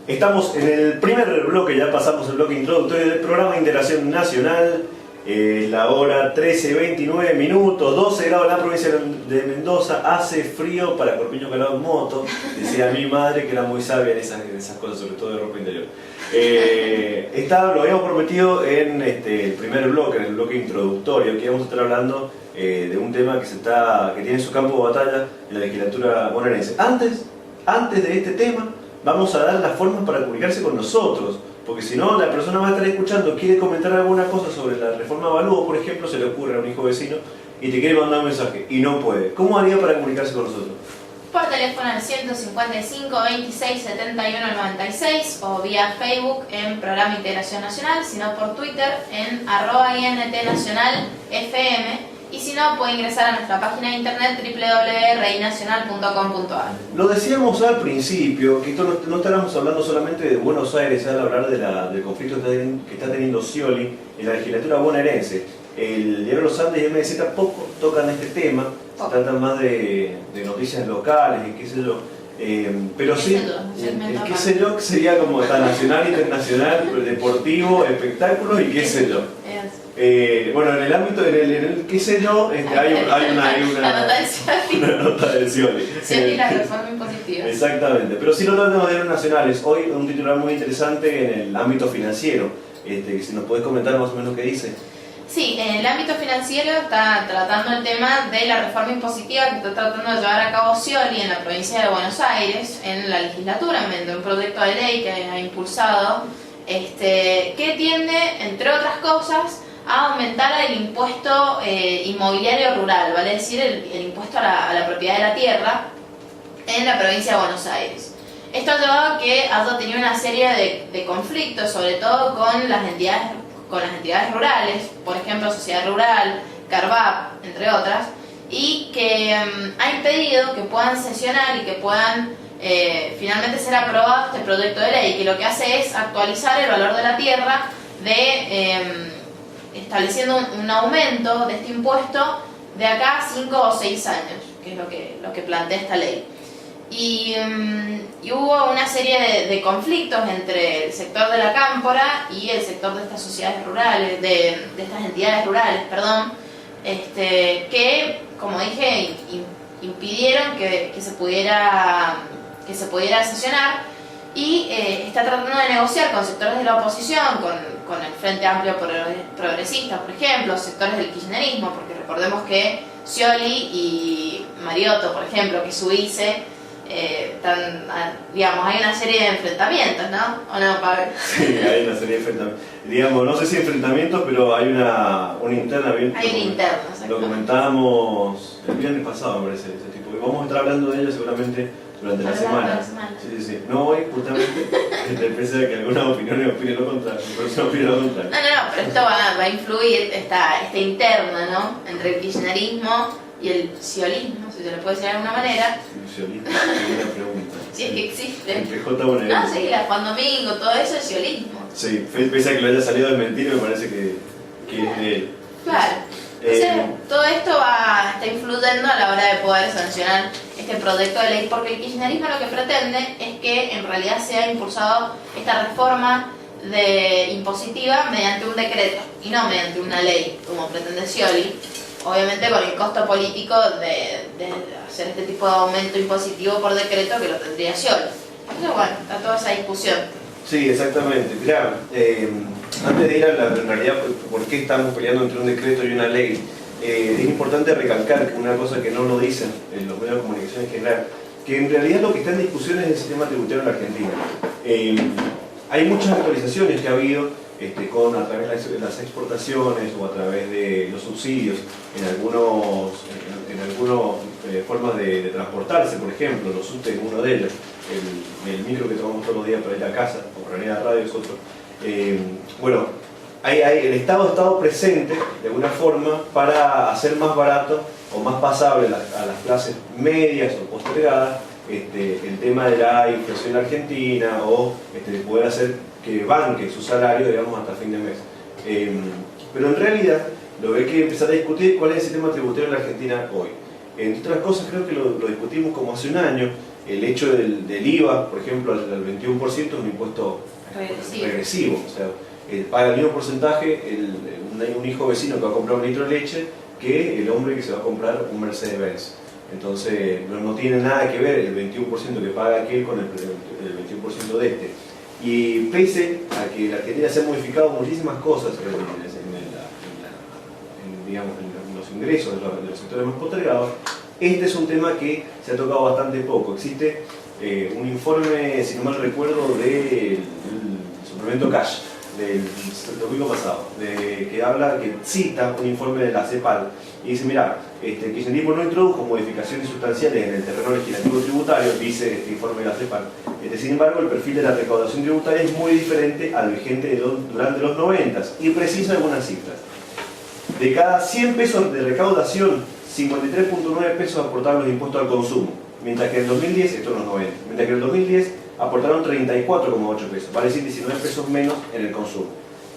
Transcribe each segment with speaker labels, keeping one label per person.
Speaker 1: Estamos en el primer bloque, ya pasamos el bloque introductorio del programa de integración nacional. La hora 13:29 minutos, 12 grados en la provincia de Mendoza, hace frío para Corpiño Calado en moto, decía mi madre que era muy sabia en esas cosas, sobre todo de ropa interior. Lo habíamos prometido en el primer bloque, en el bloque introductorio, que íbamos a estar hablando de un tema que tiene su campo de batalla en la legislatura bonaerense. Antes de este tema, vamos a dar las formas para comunicarse con nosotros. Porque si no, la persona va a estar escuchando, quiere comentar alguna cosa sobre la reforma Avalúo, por ejemplo, se le ocurre a un hijo vecino y te quiere mandar un mensaje y no puede. ¿Cómo haría para comunicarse con nosotros?
Speaker 2: Por teléfono al 155 26 71 96 o vía Facebook en Programa Integración Nacional, sino por Twitter en @INTNacionalFM. Y si no, puede ingresar a nuestra página de internet www.reinacional.com.ar.
Speaker 1: Lo decíamos al principio, que esto no estábamos hablando solamente de Buenos Aires al hablar del conflicto que está teniendo Scioli en la legislatura bonaerense. El diario Los Andes y MDZ poco tocan este tema, se tratan más de noticias locales y qué sé yo. Pero sí, el qué sé yo sería como está nacional, internacional, deportivo, espectáculos y qué sé yo. Bueno, en el ámbito, en el qué sé yo, hay una nota de Scioli.
Speaker 2: Scioli la reforma impositiva.
Speaker 1: Exactamente, pero si no tratamos de diarios nacionales, hoy un titular muy interesante en el ámbito financiero, si nos podés comentar más o menos qué dice.
Speaker 2: Sí, en el ámbito financiero está tratando el tema de la reforma impositiva que está tratando de llevar a cabo Scioli en la provincia de Buenos Aires, en la legislatura, mediante un proyecto de ley que ha impulsado, que tiende, entre otras cosas, a aumentar el impuesto inmobiliario rural, vale decir, el impuesto a la propiedad de la tierra en la provincia de Buenos Aires. Esto ha llevado a que haya tenido una serie de conflictos, sobre todo con las entidades rurales, por ejemplo Sociedad Rural, Carvap, entre otras, y que ha impedido que puedan sesionar y que puedan finalmente ser aprobado este proyecto de ley, que lo que hace es actualizar el valor de la tierra estableciendo un aumento de este impuesto de acá a 5 o 6 años, que es lo que plantea esta ley. Y hubo una serie de conflictos entre el sector de la cámpora y el sector de estas sociedades rurales, de estas entidades rurales, perdón, que, como dije, impidieron que se pudiera sesionar, y está tratando de negociar con sectores de la oposición, con el Frente Amplio Progresista, por ejemplo, sectores del kirchnerismo, porque recordemos que Scioli y Mariotto, por ejemplo, que es su vice, hay una serie de enfrentamientos, ¿no? ¿O no, Pablo?
Speaker 1: Sí, hay una serie de enfrentamientos. Digamos, no sé si enfrentamientos, pero hay una interna bien.
Speaker 2: Hay una interna,
Speaker 1: lo comentábamos el viernes pasado, me parece, ese tipo. Y vamos a estar hablando de ella seguramente durante la semana. Sí. No hoy, justamente, pese a que algunas opiniones opinen lo contrario, No,
Speaker 2: pero esto va a influir esta interna, ¿no? Entre el kirchnerismo y el sciolismo, si se le puede decir de alguna manera.
Speaker 1: El sciolismo, es una pregunta.
Speaker 2: Si es que existe.
Speaker 1: El PJ bonaerense.
Speaker 2: No, sí, la Juan Domingo, todo eso es sciolismo.
Speaker 1: Sí, pese a que lo haya salido de mentira, me parece que es de él.
Speaker 2: Claro. Entonces, todo esto está influyendo a la hora de poder sancionar este proyecto de ley, porque el kirchnerismo lo que pretende es que en realidad sea impulsado esta reforma impositiva mediante un decreto y no mediante una ley, como pretende Scioli, obviamente con el costo político de hacer este tipo de aumento impositivo por decreto que lo tendría Scioli. Entonces, bueno, está toda esa discusión.
Speaker 1: Sí, exactamente. Mirá, antes de ir a en realidad por qué estamos peleando entre un decreto y una ley, es importante recalcar que una cosa que no lo dicen en los medios de comunicación en general, que en realidad lo que está en discusión es el sistema tributario en la Argentina. Hay muchas actualizaciones que ha habido a través de las exportaciones o a través de los subsidios en algunas formas de transportarse, por ejemplo, los subtes es uno de ellos, el micro que tomamos todos los días para ir a casa, o para venir a la radio es otro. El Estado ha estado presente de alguna forma para hacer más barato o más pasable a las clases medias o postergadas el tema de la inflación argentina o poder hacer que banque su salario, digamos, hasta fin de mes. Pero en realidad, lo que hay que empezar a discutir cuál es el sistema tributario en la Argentina hoy. Entre otras cosas, creo que lo discutimos como hace un año, el hecho del IVA, por ejemplo, al 21% es un impuesto regresivo. O sea, paga el mismo porcentaje un hijo vecino que va a comprar un litro de leche que el hombre que se va a comprar un Mercedes-Benz. Entonces no tiene nada que ver el 21% que paga aquel con el 21% de este. Y pese a que la Argentina se ha modificado muchísimas cosas en los ingresos de los sectores más postergados, este es un tema que se ha tocado bastante poco. Existe un informe, si no mal recuerdo, del suplemento Cash del domingo pasado, que cita un informe de la CEPAL y dice, mira, el kirchnerismo no introdujo modificaciones sustanciales en el terreno legislativo tributario, dice este informe de la CEPAL. Sin embargo, el perfil de la recaudación tributaria es muy diferente al vigente durante los 90 y precisa algunas cifras. De cada 100 pesos de recaudación, 53.9 pesos aportaron los impuestos al consumo, mientras que en el 2010, esto en los 90, mientras que en el 2010 aportaron 34,8 pesos, vale decir 19 pesos menos en el consumo.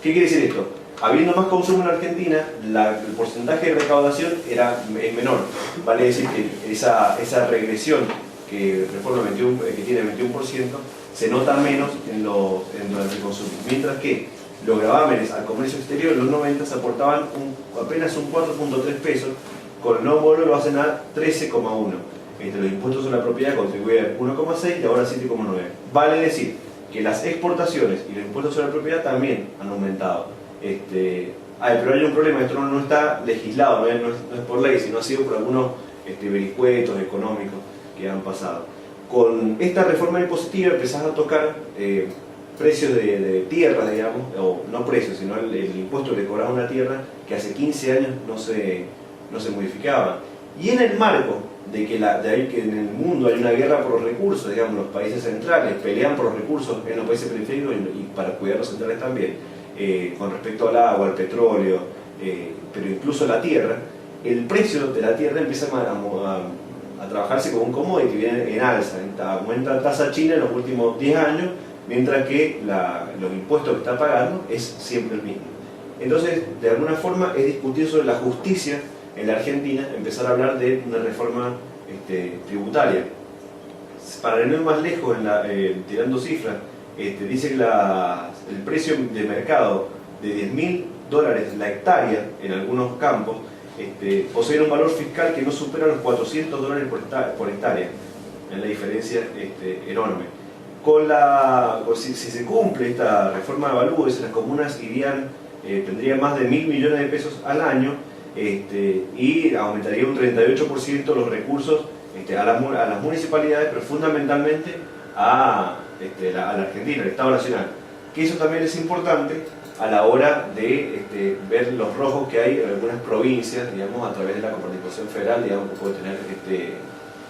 Speaker 1: ¿Qué quiere decir esto? Habiendo más consumo en Argentina, el porcentaje de recaudación es menor, vale decir que esa regresión que tiene el 21% se nota menos durante el consumo, mientras que los gravámenes al comercio exterior en los 90 aportaban apenas un 4.3 pesos, con el nuevo modelo lo hacen a 13,1. Los impuestos sobre la propiedad contribuían 1,6 y ahora 7,9. Vale decir que las exportaciones y los impuestos sobre la propiedad también han aumentado. Pero hay un problema, esto no está legislado, no es por ley, sino ha sido por algunos vericuetos económicos que han pasado. Con esta reforma impositiva empezás a tocar precios de tierra, digamos, o no precios, sino el impuesto que cobraba una tierra que hace 15 años no se modificaba. Y en el marco de que en el mundo hay una guerra por los recursos, digamos, los países centrales pelean por los recursos en los países periféricos y para cuidar los centrales también, con respecto al agua, al petróleo, pero incluso la tierra, el precio de la tierra empieza a trabajarse como un commodity, viene en alza, aumenta la tasa china en los últimos 10 años, mientras que los impuestos que está pagando es siempre el mismo. Entonces, de alguna forma, es discutir sobre la justicia en la Argentina, empezar a hablar de una reforma tributaria. Para no ir más lejos, tirando cifras, dice que el precio de mercado de $10.000 la hectárea en algunos campos posee un valor fiscal que no supera los $400 por hectárea. Es la diferencia enorme. Si se cumple esta reforma de avalúos, las comunas tendrían más de 1.000 millones de pesos al año, y aumentaría un 38% los recursos a las municipalidades, pero fundamentalmente a la Argentina, al Estado Nacional. Que eso también es importante a la hora de ver los rojos que hay en algunas provincias, digamos, a través de la coparticipación federal, digamos, que puede tener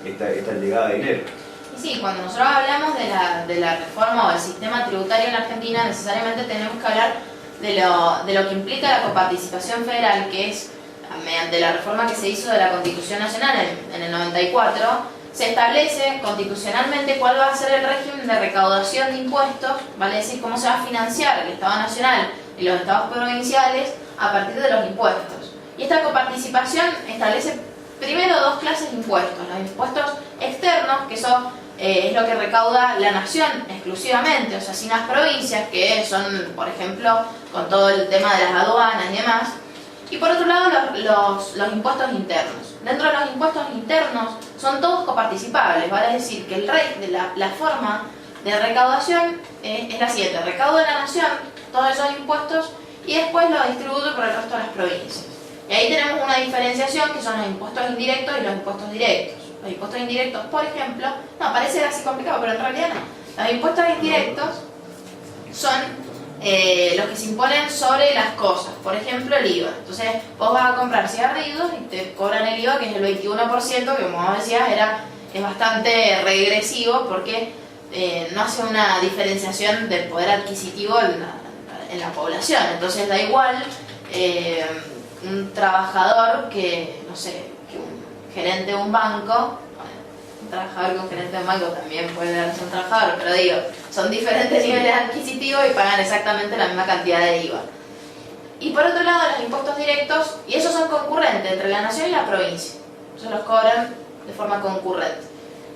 Speaker 1: esta llegada de dinero.
Speaker 2: Sí, cuando nosotros hablamos de la reforma o del sistema tributario en Argentina, necesariamente tenemos que hablar de lo que implica la coparticipación federal, que es mediante la reforma que se hizo de la Constitución Nacional en el 94, se establece constitucionalmente cuál va a ser el régimen de recaudación de impuestos, vale decir, cómo se va a financiar el Estado Nacional y los Estados provinciales a partir de los impuestos. Y esta coparticipación establece primero dos clases de impuestos: los impuestos externos, que eso es lo que recauda la nación exclusivamente, o sea, sin las provincias, que son, por ejemplo, con todo el tema de las aduanas y demás. Y por otro lado, los impuestos internos. Dentro de los impuestos internos son todos coparticipables, vale decir que la forma de recaudación es la siguiente: recauda la nación todos esos impuestos y después los distribuye por el resto de las provincias. Y ahí tenemos una diferenciación, que son los impuestos indirectos y los impuestos directos. Los impuestos indirectos, por ejemplo, parece así complicado, pero en realidad no. Los impuestos indirectos son los que se imponen sobre las cosas, por ejemplo el IVA. Entonces vos vas a comprar cigarrillos y te cobran el IVA, que es el 21%, que como vos decías es bastante regresivo, porque no hace una diferenciación del poder adquisitivo en la población. Entonces da igual un trabajador que, no sé, que un gerente de un banco. Un trabajador con gerente de banco también puede ser un trabajador, pero digo, son diferentes niveles adquisitivos y pagan exactamente la misma cantidad de IVA. Y por otro lado, los impuestos directos, y esos son concurrentes entre la nación y la provincia, se los cobran de forma concurrente.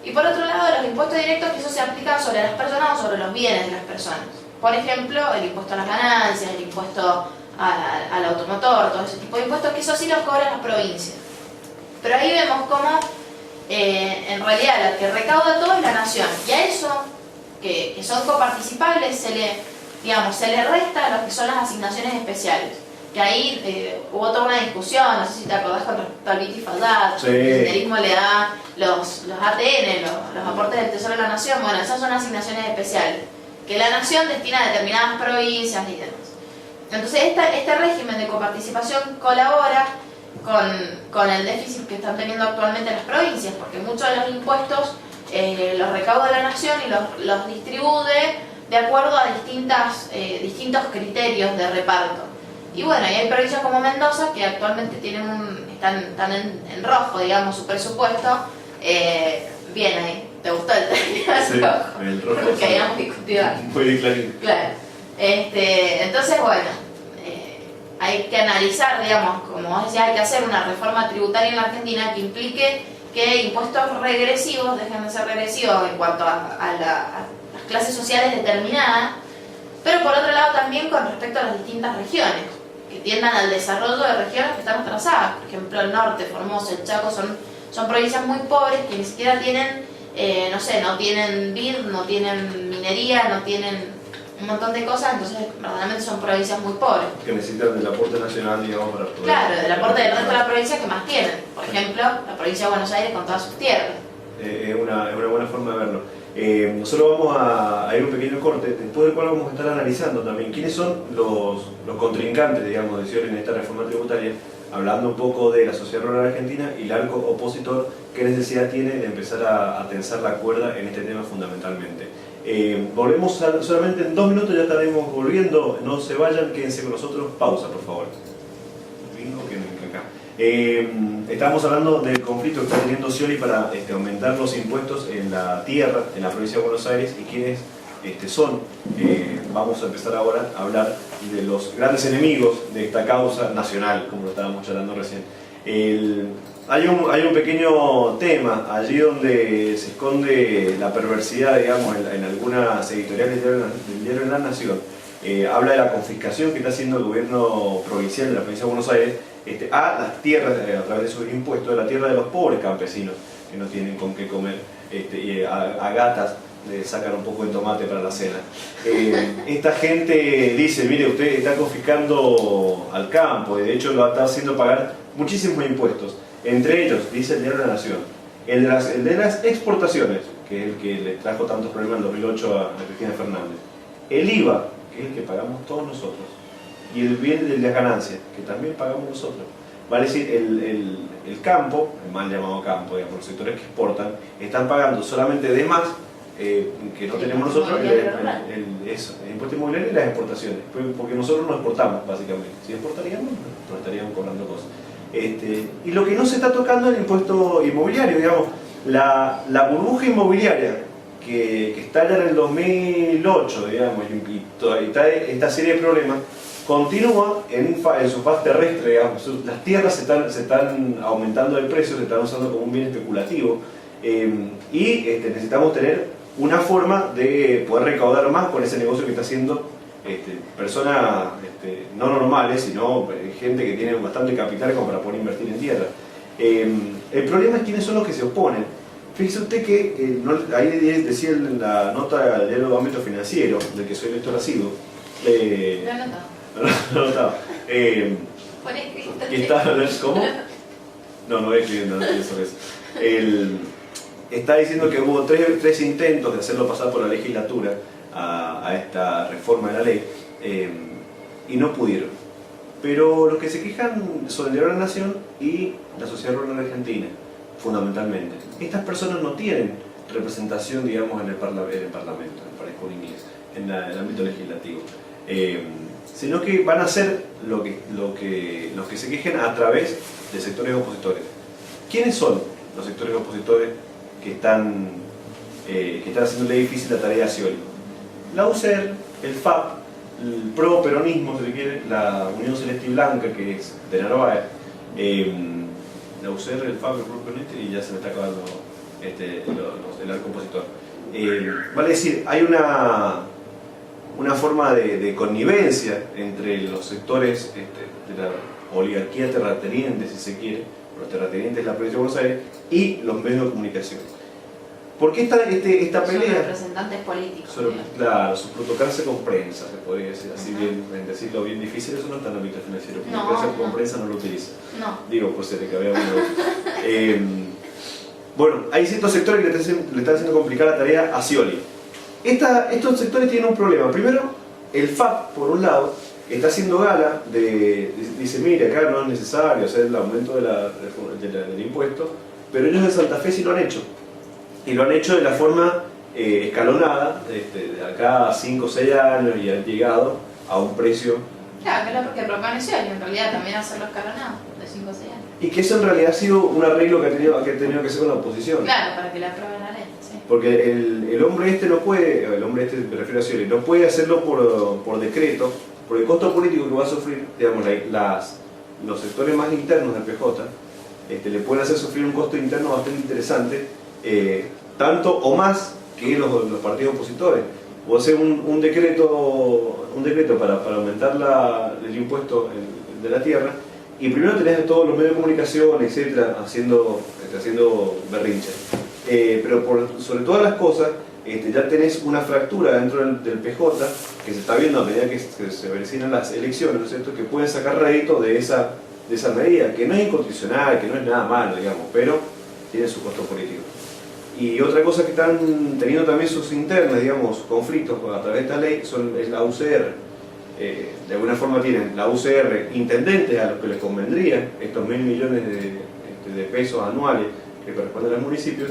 Speaker 2: Y por otro lado, los impuestos directos, que eso se aplican sobre las personas o sobre los bienes de las personas. Por ejemplo, el impuesto a las ganancias, el impuesto al automotor, todo ese tipo de impuestos, que eso sí los cobran las provincias. Pero ahí vemos cómo en realidad la que recauda todo es la nación. Y a eso, que son coparticipables, se le resta lo que son las asignaciones especiales. Que ahí hubo toda una discusión, no sé si te acordás con respecto al BIT y FADAT,
Speaker 1: sí.
Speaker 2: El kirchnerismo le da los ATN, los aportes del Tesoro de la Nación. Bueno, esas son asignaciones especiales, que la Nación destina a determinadas provincias y demás. Entonces este régimen de coparticipación colabora con el déficit que están teniendo actualmente las provincias, porque muchos de los impuestos los recauda la Nación y los distribuye de acuerdo a distintos criterios de reparto. Y bueno, y hay provincias como Mendoza que actualmente están en rojo, digamos, su presupuesto. Bien ahí, ¿te gustó el término?
Speaker 1: Sí, el rojo.
Speaker 2: Porque habíamos discutido antes.
Speaker 1: Muy clarito.
Speaker 2: Claro. Entonces, bueno, hay que analizar, digamos, como vos decías, hay que hacer una reforma tributaria en la Argentina que implique que impuestos regresivos dejen de ser regresivos en cuanto a las clases sociales determinadas, pero por otro lado también con respecto a las distintas regiones, que tiendan al desarrollo de regiones que están atrasadas. Por ejemplo, el norte, Formosa, el Chaco son provincias muy pobres que ni siquiera tienen, no tienen BID, no tienen minería, no tienen un montón de cosas, entonces verdaderamente son provincias muy pobres.
Speaker 1: Que necesitan del aporte nacional, digamos, para poder...
Speaker 2: Claro, del aporte del resto de las provincias que más tienen. Por ejemplo, la provincia de Buenos Aires con todas sus tierras.
Speaker 1: Es una buena forma de verlo. Nosotros vamos a ir un pequeño corte, después del cual vamos a estar analizando también quiénes son los contrincantes, digamos, de Scioli en esta reforma tributaria, hablando un poco de la sociedad rural argentina y el arco opositor, qué necesidad tiene de empezar a tensar la cuerda en este tema fundamentalmente. Volvemos solamente en 2 minutos, ya estaremos volviendo, no se vayan, quédense con nosotros, pausa por favor. Estamos hablando del conflicto que está teniendo Scioli para aumentar los impuestos en la tierra, en la provincia de Buenos Aires, y quiénes son. Vamos a empezar ahora a hablar de los grandes enemigos de esta causa nacional, como lo estábamos charlando recién. Hay un pequeño tema allí donde se esconde la perversidad, digamos, en algunas editoriales del diario La Nación. Habla de la confiscación que está haciendo el gobierno provincial de la provincia de Buenos Aires a las tierras, a través de sus impuestos, de la tierra de los pobres campesinos que no tienen con qué comer, y a gatas le sacan un poco de tomate para la cena. Esta gente dice, mire, usted está confiscando al campo, y de hecho lo está haciendo pagar muchísimos impuestos. Entre ellos, dice el diario La Nación, el de las exportaciones, que es el que le trajo tantos problemas en 2008 a Cristina Fernández. El IVA, que es el que pagamos todos nosotros. Y el bien de las ganancias, que también pagamos nosotros. Vale decir, el campo, el mal llamado campo, digamos, los sectores que exportan, están pagando solamente de más que no tenemos nosotros el impuesto inmobiliario y las exportaciones. Porque nosotros no exportamos, básicamente. Si exportaríamos, nos estaríamos cobrando cosas. Y lo que no se está tocando es el impuesto inmobiliario, digamos, la burbuja inmobiliaria que estalla en el 2008, digamos, y esta serie de problemas continúa en su faz terrestre, digamos. Las tierras se están aumentando de precio, se están usando como un bien especulativo, y necesitamos tener una forma de poder recaudar más con ese negocio que está haciendo personas no normales, sino gente que tiene bastante capital como para poder invertir en tierra. El problema es quiénes son los que se oponen. Fíjese usted que ahí decía en la nota del diario Ámbito Financiero, del que soy lector asiduo.
Speaker 2: Lo anotaba.
Speaker 1: Lo anotaba. ¿Cómo? No voy escribiendo, no pienso eso. Está diciendo que hubo tres intentos de hacerlo pasar por la legislatura a esta reforma de la ley, y no pudieron. Pero los que se quejan son el diario La Nación y la sociedad rural argentina, fundamentalmente. Estas personas no tienen representación, digamos, en el Parlamento, parezco en inglés, en el ámbito legislativo, sino que van a hacer los que se quejen a través de sectores opositores. ¿Quiénes son los sectores opositores que están haciéndole difícil la tarea a Scioli? La UCR, el FAP, el pro-peronismo, si se quiere, la Unión Celeste y Blanca, que es de Narváez, la UCR, el FAP, el pro-peronismo, y ya se me está acabando el arco opositor. Vale decir, hay una forma de connivencia entre los sectores de la oligarquía terrateniente, si se quiere, los terratenientes de la provincia de Buenos Aires, y los medios de comunicación. ¿Por qué esta pelea?
Speaker 2: Son representantes políticos.
Speaker 1: Claro, su plutocracia con prensa, se podría decir así, bien, decirlo bien difícil, eso no está en el ámbito financiero, plutocracia con prensa no lo utiliza.
Speaker 2: No.
Speaker 1: Digo, pues se le cabía uno. Bueno, hay ciertos sectores que le están haciendo complicar la tarea a Scioli. Estos sectores tienen un problema. Primero, el FAP, por un lado, está haciendo gala dice, mire, acá no es necesario hacer el aumento del impuesto, pero ellos en Santa Fe sí lo han hecho. Y lo han hecho de la forma escalonada, de acá a 5 o 6 años, y han llegado a un precio...
Speaker 2: Claro, que es lo que propone Scioli, en realidad también hacerlo escalonado, de 5 o 6 años.
Speaker 1: Y que eso en realidad ha sido un arreglo que ha tenido que hacer con la oposición.
Speaker 2: Claro, para que la aprueben la ley, sí.
Speaker 1: Porque el hombre no puede, me refiero a Scioli, no puede hacerlo por decreto, por el costo político que va a sufrir, digamos, los sectores más internos del PJ, le pueden hacer sufrir un costo interno bastante interesante, tanto o más que los partidos opositores. O hacer un decreto para aumentar el impuesto de la tierra, y primero tenés todos los medios de comunicación, etcétera, haciendo berrinche. Pero sobre todas las cosas, ya tenés una fractura dentro del PJ que se está viendo a medida que se avecinan las elecciones, ¿no es cierto?, que pueden sacar rédito de esa medida, que no es inconstitucional, que no es nada malo, digamos, pero tiene su costo político. Y otra cosa que están teniendo también sus internas, digamos, conflictos a través de esta ley, es la UCR. De alguna forma tienen la UCR intendentes a los que les convendría estos 1.000 millones de pesos anuales que corresponden a los municipios,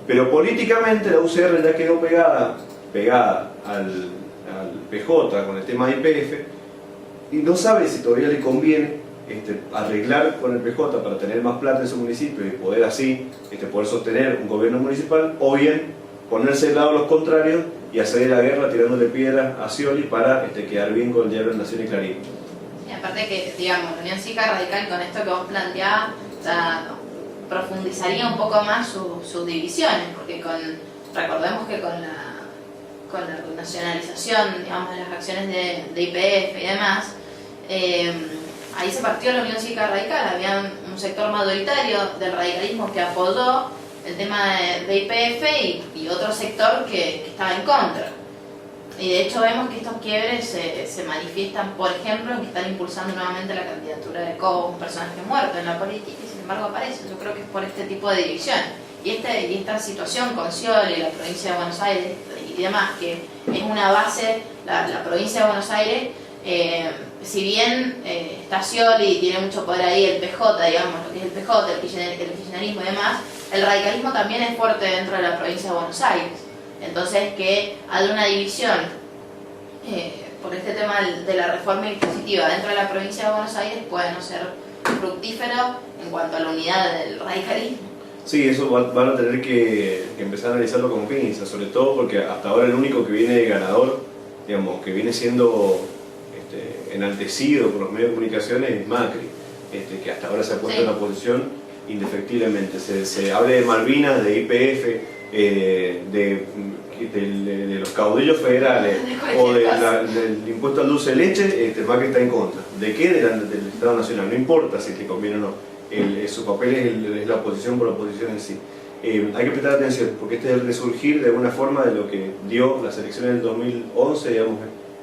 Speaker 1: pero políticamente la UCR ya quedó pegada al PJ con el tema de YPF, y no sabe si todavía le conviene arreglar con el PJ para tener más plata en su municipio y poder así poder sostener un gobierno municipal, o bien ponerse del lado de los contrarios y hacer la guerra tirándole piedras a Scioli para quedar bien con el diario Nación y Clarín.
Speaker 2: Y aparte que, digamos, la Unión Cívica Radical, con esto que vos planteabas, profundizaría un poco más sus divisiones, porque recordemos que con la nacionalización, digamos, de las acciones de YPF y demás, ahí se partió la Unión Cívica Radical. Había un sector mayoritario del radicalismo que apoyó el tema de YPF y otro sector que estaba en contra. Y de hecho vemos que estos quiebres se manifiestan, por ejemplo, en que están impulsando nuevamente la candidatura de Cobo, un personaje muerto en la política, y sin embargo aparece. Yo creo que es por este tipo de división. Y esta situación con Scioli, la provincia de Buenos Aires y demás, que es una base, la provincia de Buenos Aires, si bien está Scioli y tiene mucho poder ahí, el PJ, digamos, lo que es el PJ, el kirchnerismo y demás, el radicalismo también es fuerte dentro de la provincia de Buenos Aires. Entonces, que haya una división por este tema de la reforma impositiva dentro de la provincia de Buenos Aires puede no ser fructífero en cuanto a la unidad del radicalismo.
Speaker 1: Sí, eso van a tener que empezar a analizarlo con pinzas, sobre todo porque hasta ahora el único que viene ganador, digamos, que viene siendo enaltecido por los medios de comunicación es Macri, que hasta ahora se ha puesto en la oposición indefectiblemente. Se habla de Malvinas, de YPF, de los caudillos federales o del impuesto al dulce de leche, Macri está en contra. ¿De qué? Del Estado Nacional. No importa si te conviene o no. Su papel es la oposición por la oposición en sí. Hay que prestar atención, porque este es el resurgir de alguna forma de lo que dio las elecciones del 2011, digamos,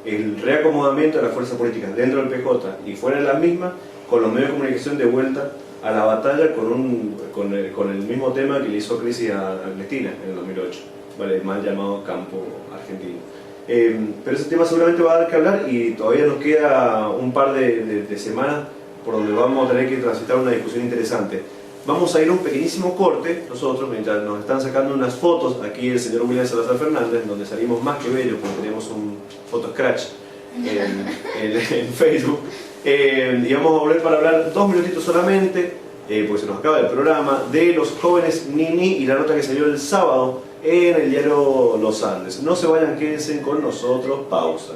Speaker 1: el reacomodamiento de las fuerzas políticas dentro del PJ y fuera de las mismas, con los medios de comunicación de vuelta a la batalla con el mismo tema que le hizo crisis a Cristina en el 2008, ¿vale? Mal llamado campo argentino. Pero ese tema seguramente va a dar que hablar, y todavía nos queda un par de semanas por donde vamos a tener que transitar una discusión interesante. Vamos a ir a un pequeñísimo corte nosotros, mientras nos están sacando unas fotos aquí el señor William Salazar Fernández, donde salimos más que bellos porque tenemos un photo scratch en Facebook. Y vamos a volver para hablar 2 minutitos solamente, porque se nos acaba el programa, de los jóvenes Nini y la nota que salió el sábado en el diario Los Andes. No se vayan, quédense con nosotros, pausa.